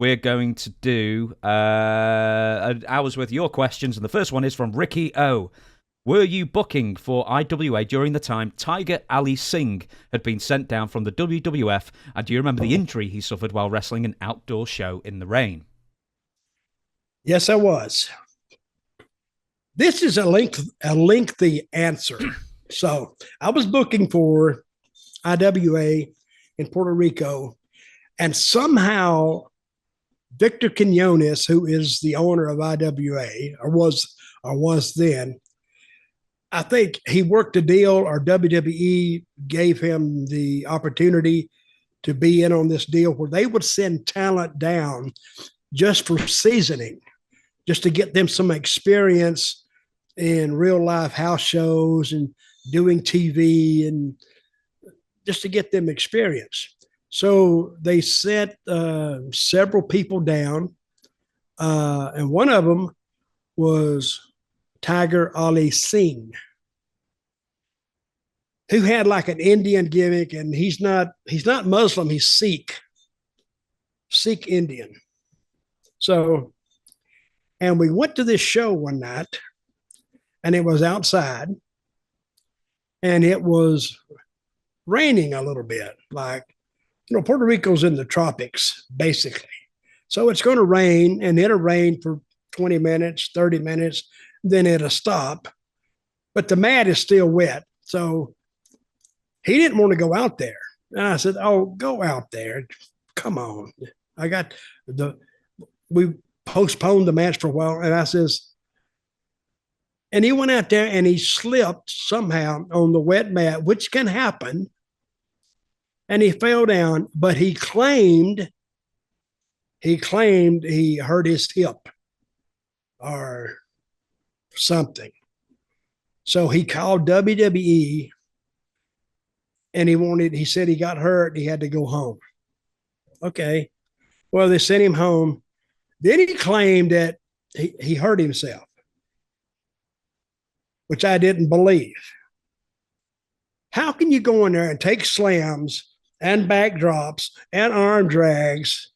we're going to do an hour's worth of your questions. And the first one is from Ricky O. Were you booking for IWA during the time Tiger Ali Singh had been sent down from the WWF? And do you remember the injury he suffered while wrestling an outdoor show in the rain? Yes, I was. This is a lengthy answer. So I was booking for IWA in Puerto Rico, and somehow Victor Quinones, who is the owner of IWA, or was then, I think he worked a deal, or WWE gave him the opportunity to be in on this deal where they would send talent down just for seasoning, just to get them some experience in real life house shows and doing TV, and just to get them experience. So they sent several people down, and one of them was Tiger Ali Singh, who had like an Indian gimmick, and he's not Muslim, he's Sikh Indian. So, and we went to this show one night, and it was outside, and it was raining a little bit. Like, Puerto Rico's in the tropics, basically. So it's going to rain, and it'll rain for 20 minutes, 30 minutes, then it'll stop. But the mat is still wet. So he didn't want to go out there. And I said, oh, go out there. Come on. We postponed the match for a while. And I says, and he went out there and he slipped somehow on the wet mat, which can happen. And he fell down, but he claimed he hurt his hip or something. So he called WWE, and he said he got hurt, he had to go home. Okay. Well, they sent him home. Then he claimed that he hurt himself, which I didn't believe. How can you go in there and take slams and backdrops and arm drags,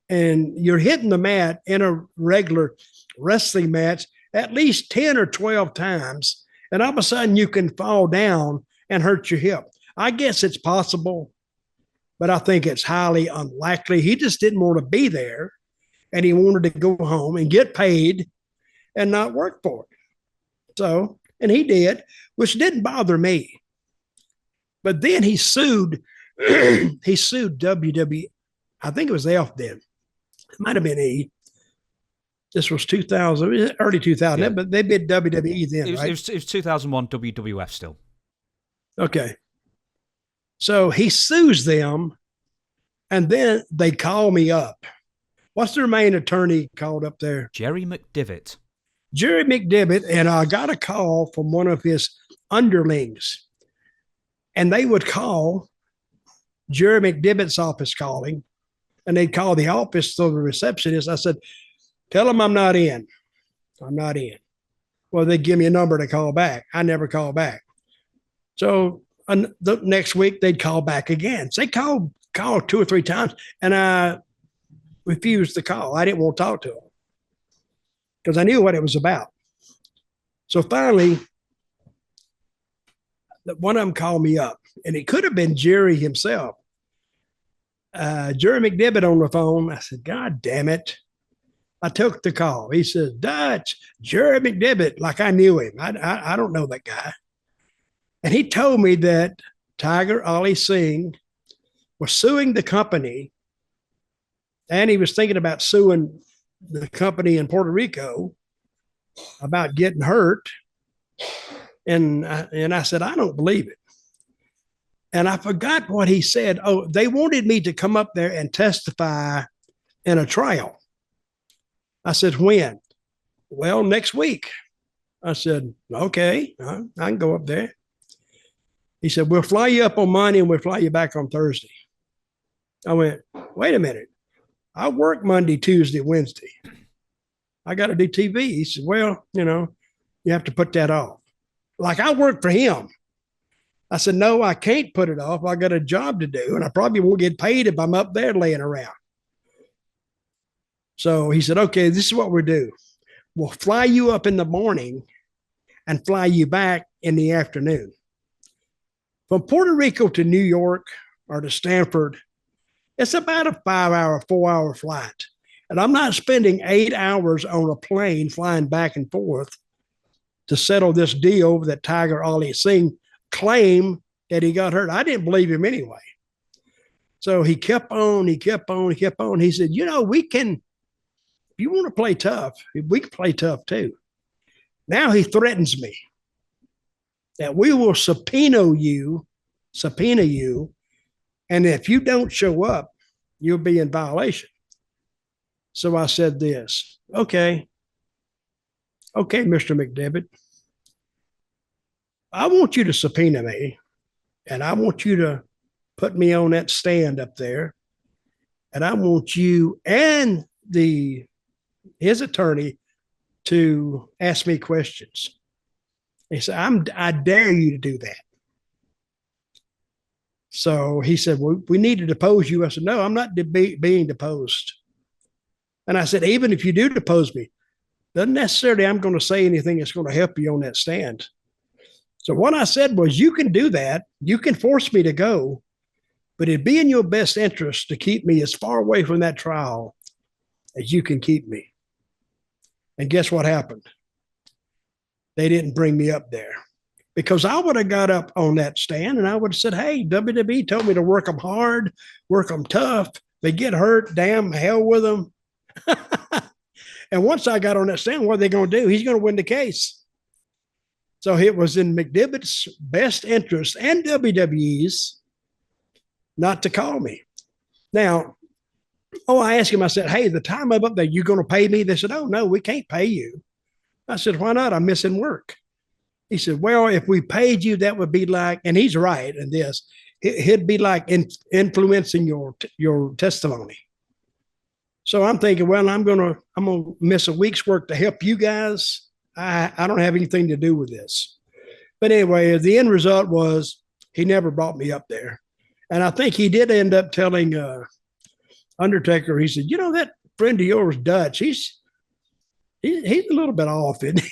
and you're hitting the mat in a regular wrestling match at least 10 or 12 times, and all of a sudden you can fall down and hurt your hip? I guess it's possible, but I think it's highly unlikely. He just didn't want to be there, and he wanted to go home and get paid and not work for it. So, and he did, which didn't bother me. But then he sued WWE. I think it was F then. It might have been E. This was 2000, early 2000, yeah. But they bid WWE then, right? It was 2001 WWF still. Okay. So he sues them, and then they call me up. What's their main attorney called up there? Jerry McDivitt. Jerry McDivitt, and I got a call from one of his underlings, and they would call Jerry McDivitt's office calling, and they'd call the office to the receptionist. I said, tell them I'm not in. I'm not in. Well, they'd give me a number to call back. I never called back. So the next week they'd call back again. So they called 2 or 3 times, and I refused the call. I didn't want to talk to them because I knew what it was about. So finally, one of them called me up, and it could have been Jerry himself. Jerry McDivitt on the phone. I said, God damn it. I took the call. He says, Dutch, Jerry McDivitt, like I knew him. I don't know that guy. And he told me that Tiger Ali Singh was suing the company, and he was thinking about suing the company in Puerto Rico about getting hurt. And I said, I don't believe it. And I forgot what he said. Oh, they wanted me to come up there and testify in a trial. I said, when? Well, next week. I said, okay, I can go up there. He said, we'll fly you up on Monday and we'll fly you back on Thursday. I went, wait a minute. I work Monday, Tuesday, Wednesday. I got to do TV. He said, well, you have to put that off. Like I work for him. I said, no, I can't put it off. I got a job to do, and I probably won't get paid if I'm up there laying around. So he said, okay, this is what we do. We'll fly you up in the morning and fly you back in the afternoon. From Puerto Rico to New York or to Stanford, it's about a 5-hour, 4-hour flight. And I'm not spending 8 hours on a plane flying back and forth to settle this deal that Tiger Ali Singh claimed that he got hurt. I didn't believe him anyway. So he kept on. He said, we can, if you want to play tough, we can play tough too. Now he threatens me that we will subpoena you, and if you don't show up, you'll be in violation. So I said this, okay, Mr. McDevitt, I want you to subpoena me, and I want you to put me on that stand up there, and I want you and his attorney to ask me questions. He said, I dare you to do that. So he said, well, we need to depose you. I said, no, I'm not being deposed. And I said, even if you do depose me, doesn't necessarily I'm going to say anything that's going to help you on that stand. So what I said was, you can do that. You can force me to go, but it'd be in your best interest to keep me as far away from that trial as you can keep me. And guess what happened? They didn't bring me up there, because I would have got up on that stand and I would have said, hey, WWE told me to work them hard, work them tough. They get hurt, damn, hell with them. And once I got on that stand, what are they going to do? He's going to win the case. So it was in McDevitt's best interest and WWE's not to call me. Now, I asked him, I said, hey, the time I'm up there, you going to pay me? They said, oh, no, we can't pay you. I said, why not? I'm missing work. He said, well, if we paid you, that would be like, and he's right in this, it'd be like influencing your testimony. So I'm thinking, well, I'm gonna miss a week's work to help you guys. I don't have anything to do with this. But anyway, the end result was he never brought me up there. And I think he did end up telling Undertaker, he said, that friend of yours, Dutch, he's a little bit off, isn't he?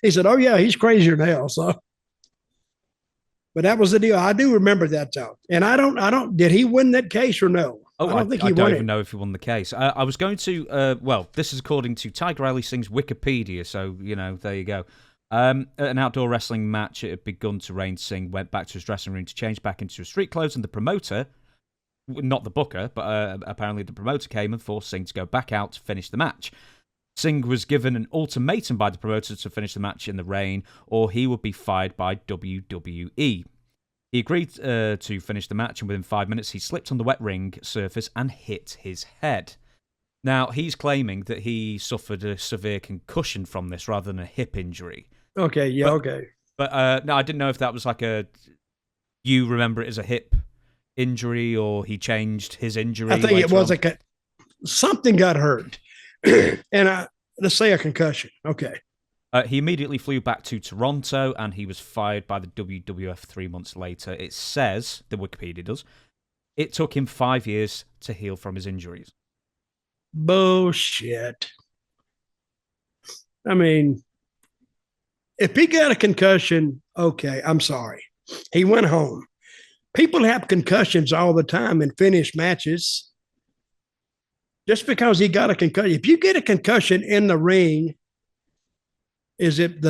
He said, oh yeah, he's crazier than hell. So, but that was the deal. I do remember that though. And I don't, did he win that case or no? Oh, I don't even know if he won the case. I was going to, well, this is according to Tiger Ali Singh's Wikipedia, so, there you go. An outdoor wrestling match, it had begun to rain. Singh went back to his dressing room to change back into his street clothes, and the promoter, not the booker, but apparently the promoter came and forced Singh to go back out to finish the match. Singh was given an ultimatum by the promoter to finish the match in the rain, or he would be fired by WWE. He agreed to finish the match, and within 5 minutes, he slipped on the wet ring surface and hit his head. Now, he's claiming that he suffered a severe concussion from this rather than a hip injury. Okay, yeah, okay. But no, I didn't know if that was like you remember it as a hip injury, or he changed his injury. I think it was something got hurt. And let's say a concussion. Okay. He immediately flew back to Toronto, and he was fired by the WWF 3 months later. It says, the Wikipedia does, it took him 5 years to heal from his injuries. Bullshit. I mean, if he got a concussion, okay, I'm sorry. He went home. People have concussions all the time and finish matches. Just because he got a concussion. If you get a concussion in the ring, is it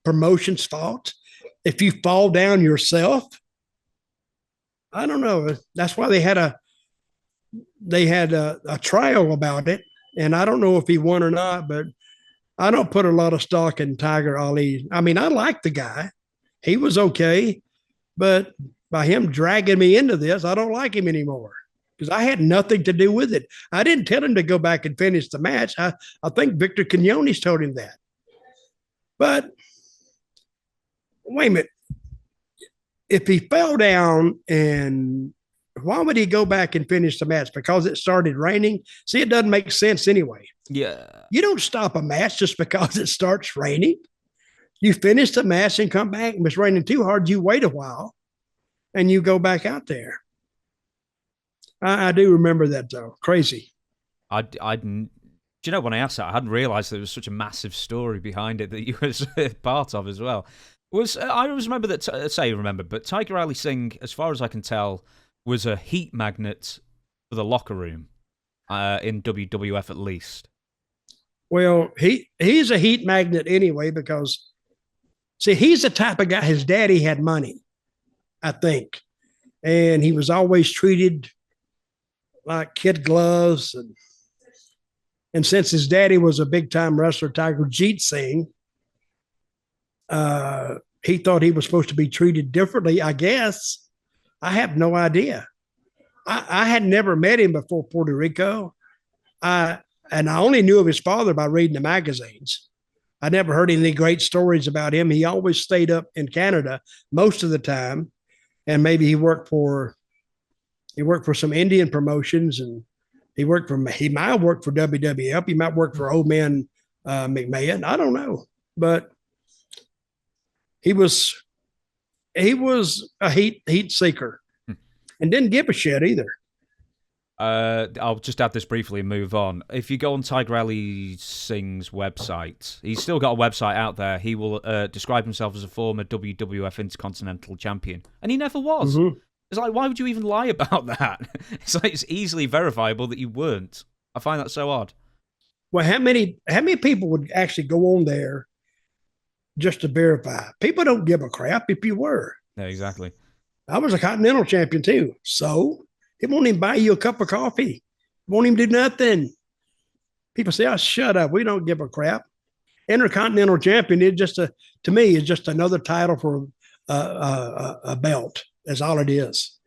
promotion's fault? If you fall down yourself, I don't know. That's why they had a trial about it, and I don't know if he won or not. But I don't put a lot of stock in Tiger Ali. I mean, I like the guy; he was okay, but by him dragging me into this, I don't like him anymore. Because I had nothing to do with it. I didn't tell him to go back and finish the match. I think Victor Quinones told him that. But wait a minute. If he fell down, and why would he go back and finish the match? Because it started raining? See, it doesn't make sense anyway. Yeah. You don't stop a match just because it starts raining. You finish the match and come back, and if it's raining too hard, you wait a while and you go back out there. I do remember that though. Crazy. Do you know, when I asked that, I hadn't realised there was such a massive story behind it that you was part of as well. I always remember that, but Tiger Ali Singh, as far as I can tell, was a heat magnet for the locker room in WWF at least. Well, he's a heat magnet anyway because, see, he's the type of guy, his daddy had money, I think. And he was always treated like kid gloves. And since his daddy was a big-time wrestler, Tiger Jeet Singh, he thought he was supposed to be treated differently, I guess. I have no idea. I had never met him before Puerto Rico. And I only knew of his father by reading the magazines. I never heard any great stories about him. He always stayed up in Canada most of the time. And maybe he worked for some Indian promotions, and he might have worked for WWF. He might work for Old Man McMahon. I don't know, but he was a heat seeker and didn't give a shit either. I'll just add this briefly and move on. If you go on Tiger Ali Singh's website, he's still got a website out there. He will describe himself as a former WWF Intercontinental Champion, and he never was. Mm-hmm. It's like, why would you even lie about that? It's like, it's easily verifiable that you weren't. I find that so odd. Well, how many people would actually go on there just to verify? People don't give a crap if you were. Yeah, exactly. I was a Continental Champion too, so it won't even buy you a cup of coffee. It won't even do nothing. People say, "Oh, shut up. We don't give a crap." Intercontinental Champion to me is just another title for a belt. That's all it is.